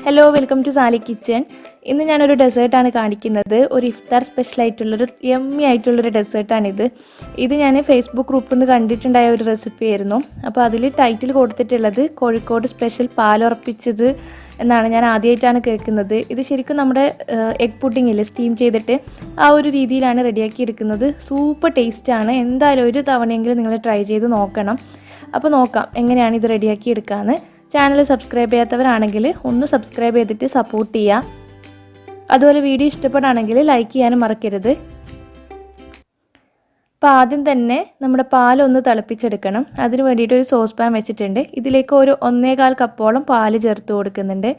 Hello, welcome to Sali kitchen. ഇന്ന് ഞാനൊരു ഡെസേർട്ടാണ് കാണിക്കുന്നത്. ഒരു ഇഫ്താർ സ്പെഷ്യലായിട്ടുള്ളൊരു യമ്മി ആയിട്ടുള്ളൊരു ഡെസേർട്ടാണിത്. ഇത് ഞാൻ ഫേസ്ബുക്ക് ഗ്രൂപ്പിൽ നിന്ന് കണ്ടിട്ടുണ്ടായ ഒരു റെസിപ്പി ആയിരുന്നു. അപ്പോൾ അതിൽ ടൈറ്റിൽ കൊടുത്തിട്ടുള്ളത് കോഴിക്കോട് സ്പെഷ്യൽ പാലുറപ്പിച്ചത് എന്നാണ്. ഞാൻ ആദ്യമായിട്ടാണ് കേൾക്കുന്നത്. ഇത് ശരിക്കും നമ്മുടെ എഗ് പുഡിങ്ങില്ലേ, സ്റ്റീം ചെയ്തിട്ട് ആ ഒരു രീതിയിലാണ് റെഡിയാക്കി എടുക്കുന്നത്. സൂപ്പർ ടേസ്റ്റാണ്. എന്തായാലും ഒരു തവണയെങ്കിലും നിങ്ങൾ ട്രൈ ചെയ്ത് നോക്കണം. അപ്പോൾ നോക്കാം എങ്ങനെയാണ് ഇത് റെഡിയാക്കി എടുക്കാമെന്ന്. ചാനൽ സബ്സ്ക്രൈബ് ചെയ്യാത്തവരാണെങ്കിൽ ഒന്ന് സബ്സ്ക്രൈബ് ചെയ്തിട്ട് സപ്പോർട്ട് ചെയ്യുക. അതുപോലെ വീഡിയോ ഇഷ്ടപ്പെടുകയാണെങ്കിൽ ലൈക്ക് ചെയ്യാനും മറക്കരുത്. അപ്പോൾ ആദ്യം തന്നെ നമ്മുടെ പാലൊന്ന് തിളപ്പിച്ചെടുക്കണം. അതിന് വേണ്ടിയിട്ട് ഒരു സോസ് പാൻ വെച്ചിട്ടുണ്ട്. ഇതിലേക്ക് ഒരു 1.25 കപ്പോളം പാല് ചേർത്ത് കൊടുക്കുന്നുണ്ട്.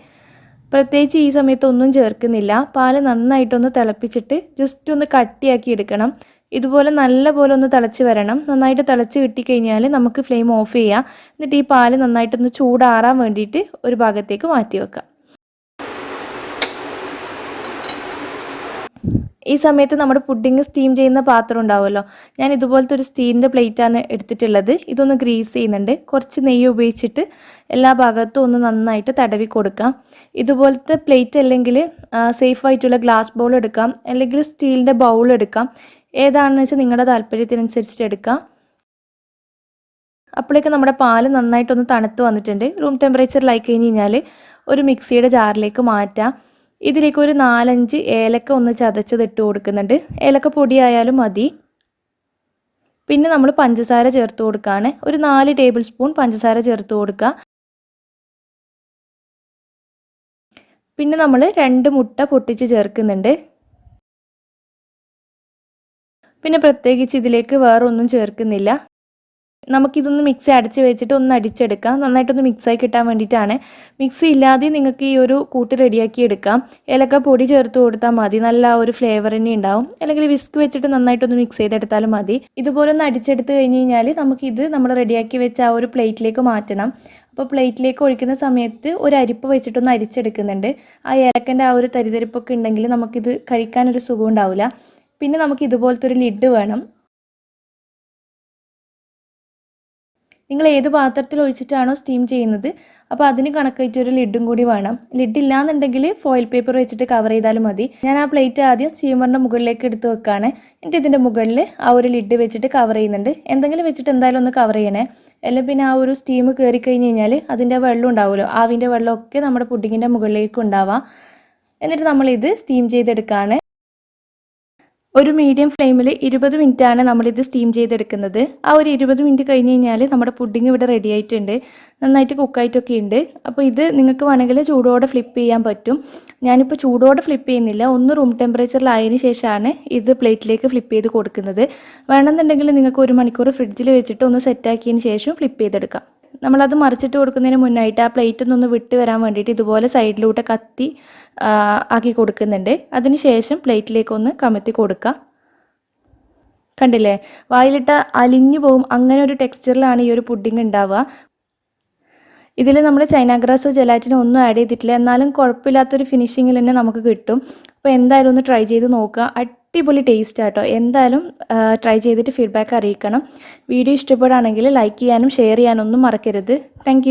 പ്രത്യേകിച്ച് ഈ സമയത്ത് ഒന്നും ചേർക്കുന്നില്ല. പാല് നന്നായിട്ടൊന്ന് തിളപ്പിച്ചിട്ട് ജസ്റ്റ് ഒന്ന് കട്ടിയാക്കി എടുക്കണം. ഇതുപോലെ നല്ല പോലെ ഒന്ന് തിളച്ച് വരണം. നന്നായിട്ട് തിളച്ച് കിട്ടിക്കഴിഞ്ഞാൽ നമുക്ക് ഫ്ലെയിം ഓഫ് ചെയ്യാം. എന്നിട്ട് ഈ പാല് നന്നായിട്ടൊന്ന് ചൂടാറാൻ വേണ്ടിയിട്ട് ഒരു ഭാഗത്തേക്ക് മാറ്റി വെക്കാം. ഈ സമയത്ത് നമ്മുടെ പുഡിങ് സ്റ്റീം ചെയ്യുന്ന പാത്രം ഉണ്ടാവുമല്ലോ, ഞാൻ ഇതുപോലത്തെ ഒരു സ്റ്റീലിൻ്റെ പ്ലേറ്റാണ് എടുത്തിട്ടുള്ളത്. ഇതൊന്ന് ഗ്രീസ് ചെയ്യുന്നുണ്ട്. കുറച്ച് നെയ്യ് ഉപയോഗിച്ചിട്ട് എല്ലാ ഭാഗത്തും ഒന്ന് നന്നായിട്ട് തടവി കൊടുക്കാം. ഇതുപോലത്തെ പ്ലേറ്റ് അല്ലെങ്കിൽ സേഫ് ആയിട്ടുള്ള ഗ്ലാസ് ബൗൾ എടുക്കാം, അല്ലെങ്കിൽ സ്റ്റീലിൻ്റെ ബൗൾ എടുക്കാം. ഏതാണെന്ന് വെച്ചാൽ നിങ്ങളുടെ താല്പര്യത്തിനനുസരിച്ചിട്ട് എടുക്കാം. അപ്പോഴേക്കും നമ്മുടെ പാല് നന്നായിട്ടൊന്ന് തണുത്ത് വന്നിട്ടുണ്ട്. റൂം ടെമ്പറേച്ചറിലായി കഴിഞ്ഞ് കഴിഞ്ഞാൽ ഒരു മിക്സിയുടെ ജാറിലേക്ക് മാറ്റാം. ഇതിലേക്ക് ഒരു 4-5 ഏലക്ക ഒന്ന് ചതച്ചത് ഇട്ട് കൊടുക്കുന്നുണ്ട്. ഏലക്ക പൊടിയായാലും മതി. പിന്നെ നമ്മൾ പഞ്ചസാര ചേർത്ത് കൊടുക്കുകയാണ്. ഒരു 4 ടേബിൾ സ്പൂൺ പഞ്ചസാര ചേർത്ത് കൊടുക്കുക. പിന്നെ നമ്മൾ 2 മുട്ട പൊട്ടിച്ച് ചേർക്കുന്നുണ്ട്. പിന്നെ പ്രത്യേകിച്ച് ഇതിലേക്ക് വേറെ ഒന്നും ചേർക്കുന്നില്ല. നമുക്കിതൊന്ന് മിക്സി അടച്ച് വെച്ചിട്ട് ഒന്ന് അടിച്ചെടുക്കാം. നന്നായിട്ടൊന്ന് മിക്സായി കിട്ടാൻ വേണ്ടിയിട്ടാണ്. മിക്സി ഇല്ലാതെ നിങ്ങൾക്ക് ഈ ഒരു കൂട്ട് റെഡിയാക്കി എടുക്കാം. ഏലക്ക പൊടി ചേർത്ത് കൊടുത്താൽ മതി, നല്ല ഒരു ഫ്ലേവർ തന്നെ ഉണ്ടാവും. അല്ലെങ്കിൽ വിസ്ക് വെച്ചിട്ട് നന്നായിട്ടൊന്ന് മിക്സ് ചെയ്തെടുത്താലും മതി. ഇതുപോലെ ഒന്ന് അടിച്ചെടുത്ത് കഴിഞ്ഞ് കഴിഞ്ഞാൽ നമുക്കിത് നമ്മൾ റെഡിയാക്കി വെച്ച ആ ഒരു പ്ലേറ്റിലേക്ക് മാറ്റണം. അപ്പോൾ പ്ലേറ്റിലേക്ക് ഒഴിക്കുന്ന സമയത്ത് ഒരു അരിപ്പ് വെച്ചിട്ടൊന്ന് അരിച്ചെടുക്കുന്നുണ്ട്. ആ ഏലക്കൻ്റെ ആ ഒരു തരിതരിപ്പൊക്കെ ഉണ്ടെങ്കിൽ നമുക്കിത് കഴിക്കാനൊരു സുഖം ഉണ്ടാവില്ല. പിന്നെ നമുക്ക് ഇതുപോലത്തെ ഒരു ലിഡ് വേണം. നിങ്ങൾ ഏത് പാത്രത്തിൽ ഒഴിച്ചിട്ടാണോ സ്റ്റീം ചെയ്യുന്നത് അപ്പോൾ അതിന് കണക്കായിട്ടൊരു ലിഡും കൂടി വേണം. ലിഡ് ഇല്ലാന്നുണ്ടെങ്കിൽ ഫോയിൽ പേപ്പർ വെച്ചിട്ട് കവർ ചെയ്താലും മതി. ഞാൻ ആ പ്ലേറ്റ് ആദ്യം സ്റ്റീമറിൻ്റെ മുകളിലേക്ക് എടുത്ത് വെക്കുകയാണ്. എന്നിട്ട് ഇതിൻ്റെ മുകളിൽ ആ ഒരു ലിഡ് വെച്ചിട്ട് കവർ ചെയ്യുന്നുണ്ട്. എന്തെങ്കിലും വെച്ചിട്ട് എന്തായാലും ഒന്ന് കവർ ചെയ്യണേ. അല്ലെങ്കിൽ പിന്നെ ആ ഒരു സ്റ്റീം കയറി കഴിഞ്ഞ് കഴിഞ്ഞാൽ അതിൻ്റെ വെള്ളം ഉണ്ടാവുമല്ലോ, ആവിൻ്റെ വെള്ളമൊക്കെ നമ്മുടെ പുഡിങ്ങിൻ്റെ മുകളിലേക്ക് ഉണ്ടാവാം. എന്നിട്ട് നമ്മളിത് സ്റ്റീം ചെയ്തെടുക്കുകയാണ്. ഒരു മീഡിയം ഫ്ലെയിമിൽ 20 മിനിറ്റാണ് നമ്മളിത് സ്റ്റീം ചെയ്തെടുക്കുന്നത്. ആ ഒരു 20 മിനിറ്റ് കഴിഞ്ഞ് കഴിഞ്ഞാൽ നമ്മുടെ പുഡിങ് ഇവിടെ റെഡി ആയിട്ടുണ്ട്. നന്നായിട്ട് കുക്കായിട്ടൊക്കെ ഉണ്ട്. അപ്പോൾ ഇത് നിങ്ങൾക്ക് വേണമെങ്കിൽ ചൂടോടെ ഫ്ലിപ്പ് ചെയ്യാൻ പറ്റും. ഞാനിപ്പോൾ ചൂടോടെ ഫ്ലിപ്പ് ചെയ്യുന്നില്ല. ഒന്ന് റൂം ടെമ്പറേച്ചറിലായതിനു ശേഷമാണ് ഇത് പ്ലേറ്റിലേക്ക് ഫ്ലിപ്പ് ചെയ്ത് കൊടുക്കുന്നത്. വേണമെന്നുണ്ടെങ്കിൽ നിങ്ങൾക്ക് 1 മണിക്കൂർ ഫ്രിഡ്ജിൽ വെച്ചിട്ട് ഒന്ന് സെറ്റാക്കിയതിന് ശേഷം ഫ്ലിപ്പ് ചെയ്തെടുക്കാം. നമ്മളത് മറിച്ചിട്ട് കൊടുക്കുന്നതിന് മുന്നായിട്ട് ആ പ്ലേറ്റിൽ നിന്നൊന്ന് വിട്ട് വരാൻ വേണ്ടിയിട്ട് ഇതുപോലെ സൈഡിലൂടെ കത്തി ആക്കി കൊടുക്കുന്നുണ്ട്. അതിന് ശേഷം പ്ലേറ്റിലേക്കൊന്ന് കമത്തി കൊടുക്കുക. കണ്ടില്ലേ, വായിലിട്ട അലിഞ്ഞു പോകും. അങ്ങനെ ഒരു ടെക്സ്ചറിലാണ് ഈ ഒരു പുഡിങ് ഉണ്ടാവുക. ഇതിൽ നമ്മൾ ചൈന ഗ്രാസോ ജെലാറ്റിനോ ഒന്നും ആഡ് ചെയ്തിട്ടില്ല. എന്നാലും കുഴപ്പമില്ലാത്തൊരു ഫിനിഷിങ്ങിൽ തന്നെ നമുക്ക് കിട്ടും. അപ്പോൾ എന്തായാലും ഒന്ന് ട്രൈ ചെയ്ത് നോക്കുക. അടിപൊളി ടേസ്റ്റ് ആട്ടോ. എന്തായാലും ട്രൈ ചെയ്തിട്ട് ഫീഡ്ബാക്ക് അറിയിക്കണം. വീഡിയോ ഇഷ്ടപ്പെടുകയാണെങ്കിൽ ലൈക്ക് ചെയ്യാനും ഷെയർ ചെയ്യാനും ഒന്നും മറക്കരുത്. താങ്ക്